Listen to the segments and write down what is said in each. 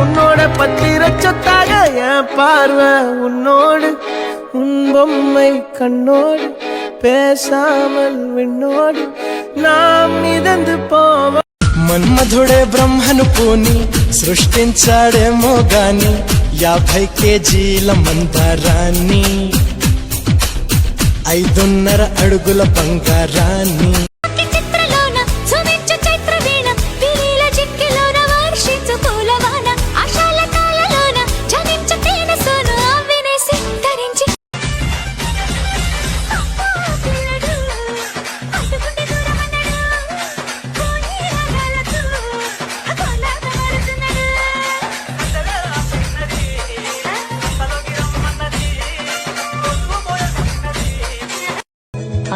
உன்னோட பத்திரச்சொத்தாக என் பார்வை உன்னோடு உன் பொம்மை கண்ணோடு பேசாமல் விண்ணோடு நாம் மிதந்து போவோம். మన్మధుడే బ్రహ్మను పూని సృష్టించాడేమో గాని 50 కేజీల మందారాన్ని 5.5 అడుగుల బంగారాన్ని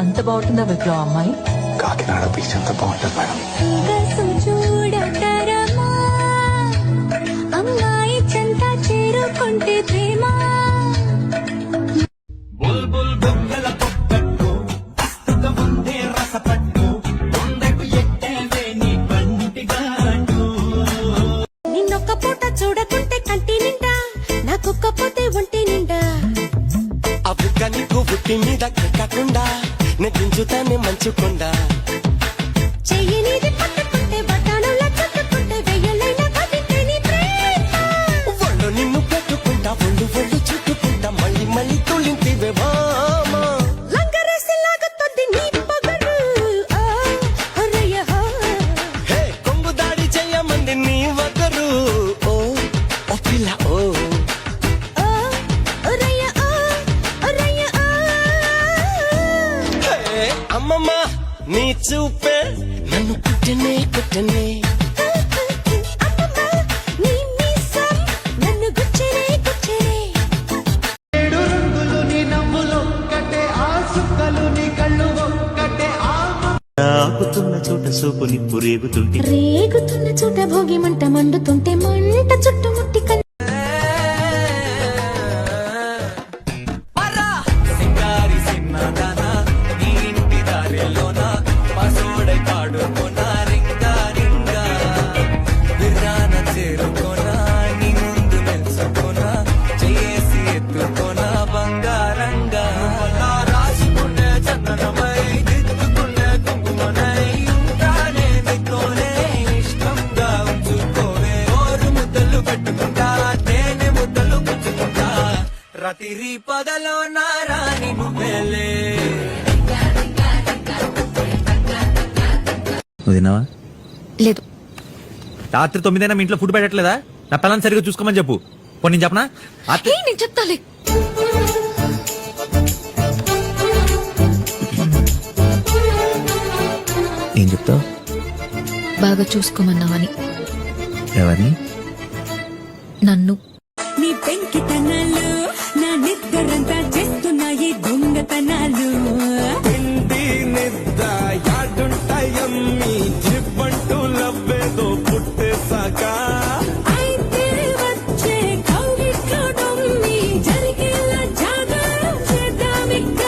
అంత బాగుంటుందా విప్లవ అమ్మాయి? కాకినాడ బీచ్ అంత బాగుంటుంది మేడం. అమ్మాయి చెంత చేరుకుంటే ప్రేమ నిన్నొక్క పూట చూడకుంటే కంటి నిండా నాకొక్క పోతే ఒంటి నిండా అప్పుగా నీకు పుట్టి మీద కాకుండా నెగ్గించుతానే మంచుకుండా చెయ్యనిది పట్టుకుంటే బట్టానులా చుట్టుకుంటే వెయ్యలైనా కదితే నీ ప్రేమ ఒళ్ళు నిన్ను పెట్టుకుంటా ఒళ్ళు ఒళ్ళు చుట్టుకుంటా మళ్ళీ మళ్ళీ తొలింటివే భామా లంగరేసి లాగుతుంది నీ పగలు అరయ్య హే కొంగు దాడి చెయ్యమంది నీ వగరు ఓ ఓ పిల్ల ఓ అరయ్య అరయ్య అమ్మమ్మ నీ చూపే నన్ను కుట్టనే కుట్టనే నీ మీసం నన్ను గుచ్చరే గుచ్చరే 7 రంగులు నీ నవ్వులో కట్టే ఆ సుక్కలు నీ కళ్ళు కట్టే ఆపుతున్న చోట సోపు నిప్పు రేగుతుంటే రేగుతున్న చోట భోగి మంట మండుతుంటే మంట చుట్టుముట్టి సింగారి సిన్నదానా నీ ఇంటి దారిలోన పసోడై పాడుకోనా రింగా రింగా విరాన చేరుకోనా నీ ముందు నిల్చుకోనా చేసి ఎత్తుకోనా బంగారంగా రాసుకునే చందనమై దిద్దుకునే కుంకుమనై ఉంటానే నీతోనే ఇష్టంగా ఉంచుకోవే ఓరు ముద్దలు పెట్టుకుంటా తేనె ముద్దలు పుచ్చుకుంటా రాత్రి పగలో నారాని నువ్వేలే. తిన్నావా? లేదు. రాత్రి 9 మీ ఇంట్లో ఫుడ్ పెట్టట్లేదా? నా పిల్లల్ని సరిగ్గా చూసుకోమని చెప్పు. పోనీ నేను చెప్పనా? నేను చెప్తాలే. ఏం చెప్తావు? బాగా చూసుకోమన్నావని. ఎవరిని? నన్ను. నీ పెంకితనాలు నా నిద్రంతా చేస్తున్నాయి దొంగతనాలు తిండి నిద్ర యాడుంటాయమ్మి జిబ్బంటూ లవ్వేదో పుట్టేసాక అయితే వచ్చే కౌగిట్లో దొమ్మి జరిగేలా జాగారం చేద్దామిక్క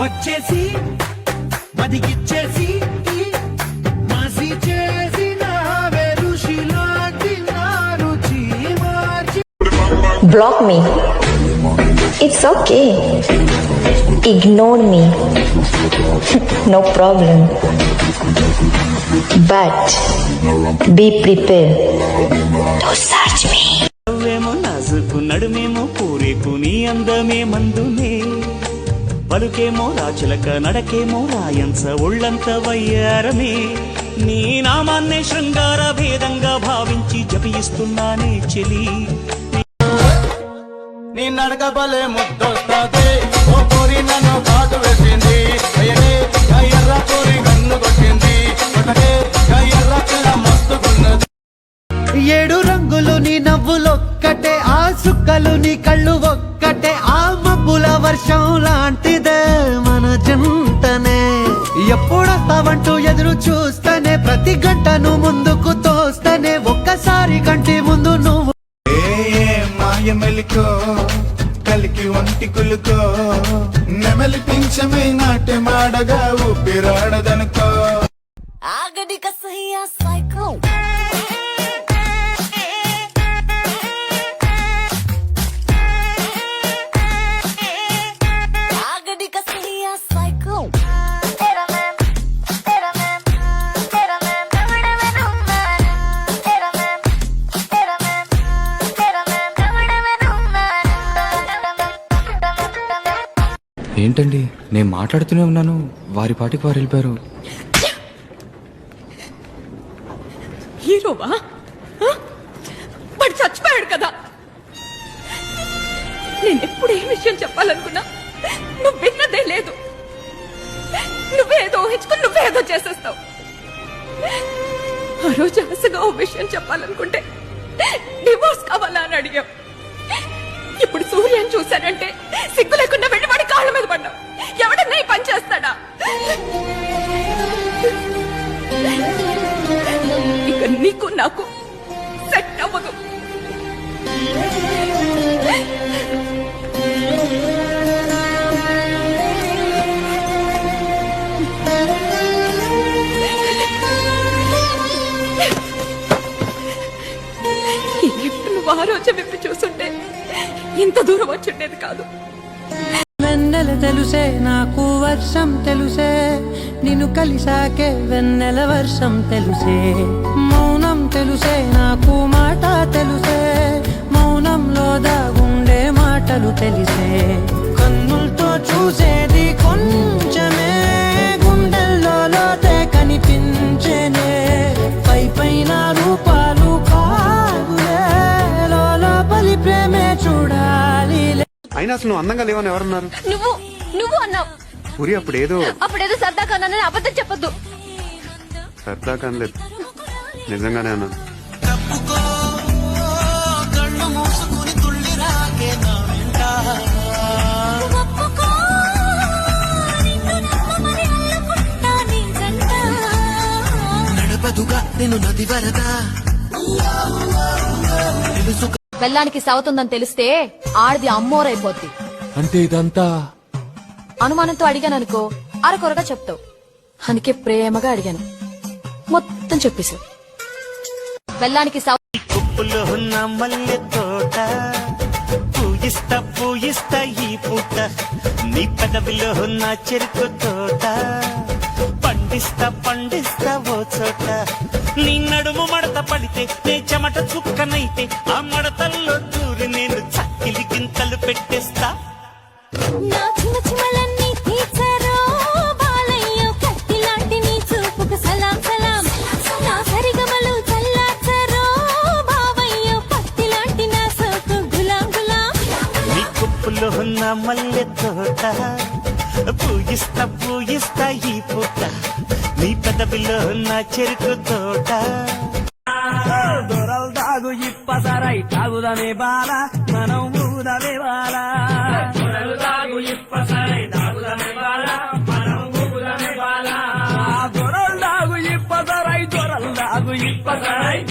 వచ్చేసి మదిగిచ్చేసి మాసి చేసి నా వెరుషిలాంటి నా రుచి మార్చి Block me. It's okay. Ignore me. No problem. But be prepared to search me. నవ్వేమో నాజుకు నడుమేమో పూరేకు నీ అందమే మందునే పలుకేమో రాచులక నడకేమో రాయంస ఒళ్ళంత వయ్యారమే నీ నామాన్నే శృంగార భేదంగా భావించి జపిస్తున్నానే చెలి నీ నడకబలే ముద్దొస్తాదే ఓ కోరి నన్ను కాటు వేసింది ఎర్ర కోరి గన్ను కొట్టింది ఎర్ర పిల్ల మస్తుకున్నది 7 రంగులు నీ నవ్వు నవ్వులొక్కటే ఆ సుక్కలు నీ కళ్ళు ఒక్కటే ఆ మబ్బుల వర్షం లాంటిదే మన జంటనే ఎప్పుడొస్తావంటూ ఎదురు చూస్తేనే ప్రతి గంటను ముందుకు తోస్తేనే ఒక్కసారి కంటి ముందు నువ్వు మాయ మెలికో కలికి ఒంటి కులుకో నెమలి పింఛమే నాట్య మాడగా ఊపిరాడదనుకో ఆగడి కసయ్యా సైకో ఆగడి కసయ్యా సైకో ఏంటండి నేను మాట్లాడుతూనే ఉన్నాను వారి పాటికి వారు వెళ్ళిపోయారు. హీరోవా వాడు చచ్చిపోయాడు కదా. నేను ఎప్పుడు ఏ విషయం చెప్పాలనుకున్నా నువ్వు విన్నదే లేదు. నువ్వేదో ఊహించుకుని నువ్వేదో చేసేస్తావు. ఆ రోజు అలసగా ఓ విషయం చెప్పాలనుకుంటే డివోర్స్ కావాలా అని అడిగావు. ఇప్పుడు సూర్యని చూశానంటే సిగ్గు లేకుండా వెళ్ళి వాడి కాళ్ళ మీద పడ్డావు. ఎవడన్నా ఈ పని చేస్తాడా? ఇక నీకు నాకు సెట్ అవ్వదు. ఈ గిఫ్ట్ నువ్వు ఆ రోజు విప్పి చూసుంటే ఇంత దూరం వచ్చుండేది కాదు. వెన్నెల తెలుసే నాకు వర్షం తెలుసే నిన్ను కలిసాకే వెన్నెల వర్షం తెలుసే మౌనం తెలుసే నాకు మాట తెలుసే మౌనంలో దాగుండే మాటలు తెలిసే కన్నులతో చూసేది కొంచెమే గుండెల్లో లోతే కనిపించేనే పై పైన రూపాలు కాదులే లోపలి ప్రేమే చూడాలి. అయినా అసలు నువ్వు అందంగా లేవని ఎవరన్నారు? నువ్వు అన్నావు. పూరి అప్పుడేదో సరదా కన్నా అబద్ధం చెప్పొద్దు. సరదా కనలేదు, నిజంగానే అన్నాను. బెల్లానికి సవతుందని తెలిస్తే ఆడిది అమ్మోరైపోద్ది. అంటే ఇదంతా అనుమానంతో అడిగాననుకో అరకొరగా చెప్తావు. అందుకే ప్రేమగా అడిగాను, మొత్తం చెప్పేశావు. బెల్లానికి కుప్పులో ఉన్న మల్లె తోట పూయిస్తా పూయిస్తా ఈ పూట నీ పెదవిలో ఉన్న చెరుకు తోట పండిస్తా పండిస్తా ఓ చోట నీ నడుము మడత పడితే నే చెమట చుక్కనైతే ఆ మడతల్లో దూరి నేను చక్కిలి గింతలు పెట్టేస్తా. నా చిన్న చిమలన్నీ తీర్చారో బాలయ్యో కత్తిలాంటి నీ చూపుకు సలాం సలాం. నా సరిగమలు చల్లార్చారో బావయ్యో పత్తిలాంటి నా సోకు గులాం గులాం. నీ కుప్పులో ఉన్న మల్లె తోట పూయిస్తా పూయిస్తా ఈ పూట నీ పెదవిలో ఉన్న చెరుకు తోట. దొరలు తాగు ఇప్పసరై తాగుదమే బాల మనం ఊదమే బాల. దొరలు తాగు ఇప్పసరై తాగుదమే బాల మనం ఊదమే బాల. దొరలు తాగు ఇప్పసరై దొరలు తాగు ఇప్పసరై